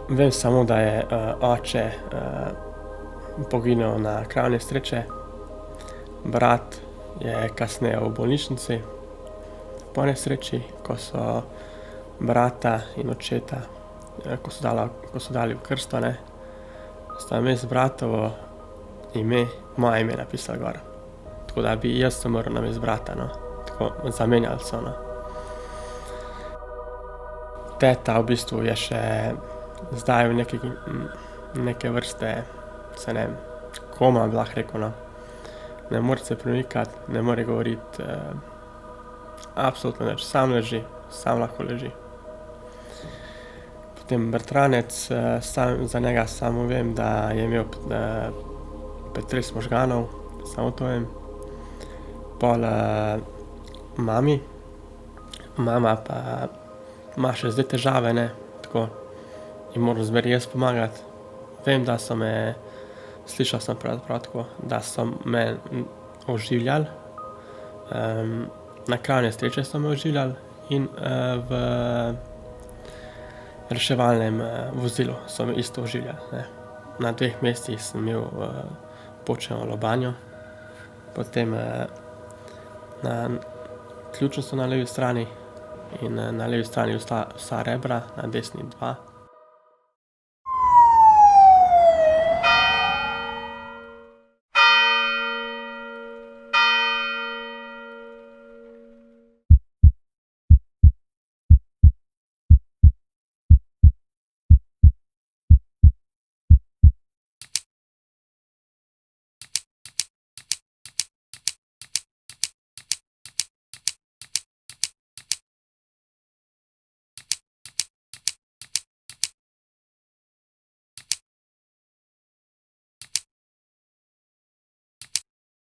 Vem samo, da je oče poginil na kraju nesreče, brat je kasneje v bolnišnici po nesreči, ko so brata in očeta, ko so dali v krsto, ne, sta vmes bratovo ime, moje ime napisali gor. Tako da bi jaz umrl namesto brata, no. Tako, zamenjali so, no. Teta v bistvu je še zdaj v neke vrste, saj ne vem, koma, bi lahko rekel, no. Ne more se premikati, ne more govoriti, absolutno nič, samo leži, samo lahko leži. Potem bratranec, za njega samo vem, da je imel pretres možganov, samo to vem. Pol mami, mama pa ima še zdaj težave, ne, tako, in moram zmeraj jaz pomagati. Vem, da so me, slišal sem pravzaprav tako, da so me oživljali, na kraju nesreče so me oživljali in v reševalnem vozilu so me isto oživljali, ne. Na dveh mestih sem imel počeno lobanjo, potem na ključnico na levi strani in na levi strani vsa rebra, na desni dva.